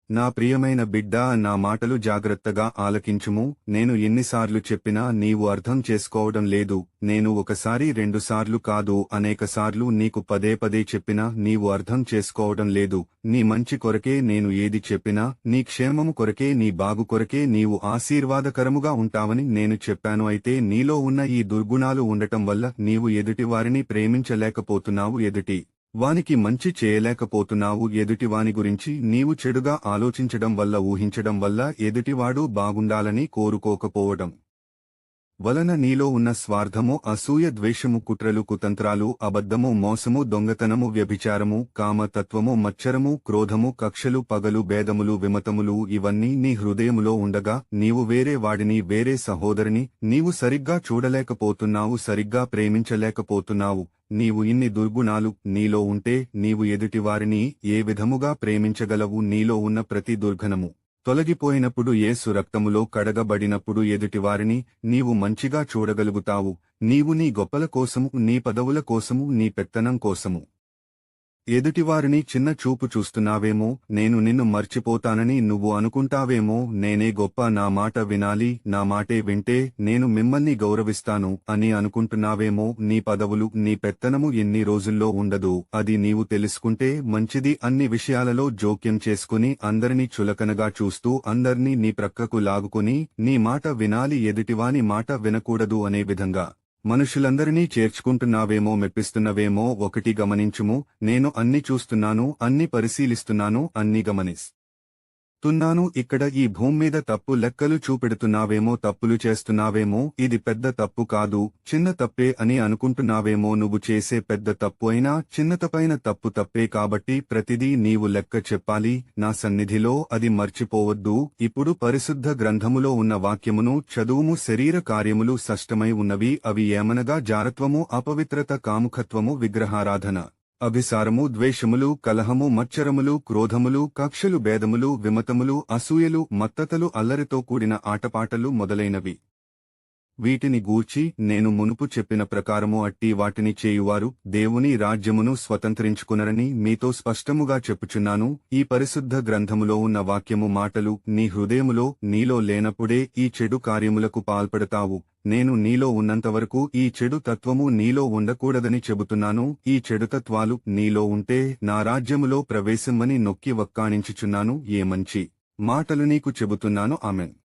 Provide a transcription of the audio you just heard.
నా ప్రియమైన బిడ్డా, నా మాటలు జాగ్రత్తగా ఆలకించుము. నేను ఎన్నిసార్లు చెప్పినా నీవు అర్థం చేసుకోవడం లేదు. నేను ఒకసారి రెండుసార్లు కాదు, అనేకసార్లు నీకు పదే పదే చెప్పినా నీవు అర్థం చేసుకోవడం లేదు. నీ మంచి కొరకే నేను ఏది చెప్పినా, నీ క్షేమము కొరకే, నీ బాగు కొరకే, నీవు ఆశీర్వాదకరముగా ఉంటావని నేను చెప్పాను. అయితే నీలో ఉన్న ఈ దుర్గుణాలు ఉండటం వల్ల నీవు ఎదుటివారిని ప్రేమించలేకపోతున్నావు, ఎదుటి వానికి మంచి చేయలేకపోతున్నావు. ఎదుటివాని గురించి నీవు చెడుగా ఆలోచించడం వల్ల, ఊహించడం వల్ల, ఎదుటివాడు బాగుండాలని కోరుకోకపోవడం వలన నీలో ఉన్న స్వార్థము, అసూయ, ద్వేషము, కుట్రలు, కుతంత్రాలు, అబద్ధము, మోసము, దొంగతనము, వ్యభిచారము, కామతత్వము, మచ్చరము, క్రోధము, కక్షలు, పగలు, భేదములు, విమతములు ఇవన్నీ నీ హృదయములో ఉండగా నీవు వేరే వాడిని, వేరే సహోదరిని నీవు సరిగ్గా చూడలేకపోతున్నావు, సరిగ్గా ప్రేమించలేకపోతున్నావు. నీవు ఇన్ని దుర్గుణాలు నీలో ఉంటే నీవు ఎదుటివారిని ఏ విధముగా ప్రేమించగలవు? నీలో ఉన్న ప్రతి దుర్గుణము తొలగిపోయినప్పుడు, యేసు రక్తములో కడగబడినప్పుడు ఎదుటివారిని నీవు మంచిగా చూడగలుగుతావు. నీవు నీ గొప్పల కోసము, నీ పదవుల కోసము, నీ పెత్తనం కోసము ఎదుటివారిని చిన్న చూపు చూస్తున్నావేమో. నేను నిన్ను మర్చిపోతానని నువ్వు అనుకుంటావేమో. నేనే గొప్ప, నా మాట వినాలి, నా మాటే వింటే నేను మిమ్మల్ని గౌరవిస్తాను అని అనుకుంటున్నావేమో. నీ పదవులు, నీ పెత్తనము ఎన్ని రోజుల్లో ఉండదు. అది నీవు తెలుసుకుంటే మంచిది. అన్ని విషయాలలో జోక్యం చేసుకుని, అందరినీ చులకనగా చూస్తూ, అందర్నీ నీ ప్రక్కకు లాగుకుని, నీ మాట వినాలి, ఎదుటివాని మాట వినకూడదు అనే విధంగా మనుషులందరినీ చేర్చుకుంటున్నావేమో, మెప్పిస్తున్నవేమో. ఒకటి గమనించుము, నేను అన్ని చూస్తున్నాను, అన్ని పరిశీలిస్తున్నాను, అన్ని గమనిస్తున్నాను. ఇక్కడ ఈ భూమి మీద తప్పు లెక్కలు చూపెడుతున్నావేమో, తప్పులు చేస్తున్నావేమో. ఇది పెద్ద తప్పు కాదు, చిన్న తప్పే అని అనుకుంటున్నావేమో. నువ్వు చేసే పెద్ద తప్పు అయినా చిన్నతపైన తప్పు తప్పే. కాబట్టి ప్రతిదీ నీవు లెక్క చెప్పాలి. నా సన్నిధిలో అది మర్చిపోవద్దు. ఇప్పుడు పరిశుద్ధ గ్రంథములో ఉన్న వాక్యమును చదువుము. శరీర కార్యములు స్పష్టమై ఉన్నవి. అవి ఏమనగా జారత్వము, అపవిత్రత, కాముకత్వము, విగ్రహారాధన, అభిసారము, ద్వేషములు, కలహము, మచ్చరములు, క్రోధములు, కక్షలు, భేదములు, విమతములు, అసూయలు, మత్తతలు, అల్లరితో కూడిన ఆటపాటలు మొదలైనవి. వీటిని గూర్చి నేను మునుపు చెప్పిన ప్రకారము అట్టి వాటిని చేయువారు దేవుని రాజ్యమును స్వతంత్రించుకునరని మీతో స్పష్టముగా చెప్పుచున్నాను. ఈ పరిశుద్ధ గ్రంథములో ఉన్న వాక్యము మాటలు నీ హృదయములో, నీలో లేనప్పుడే ఈ చెడు కార్యములకు పాల్పడతావు. నేను నీలో ఉన్నంతవరకు ఈ చెడు తత్వము నీలో ఉండకూడదని చెబుతున్నాను. ఈ చెడుతత్వాలు నీలో ఉంటే నా రాజ్యములో ప్రవేశమని నొక్కి వక్కాణించుచున్నాను. ఏ మంచి మాటలు నీకు చెబుతున్నాను. ఆమేన్.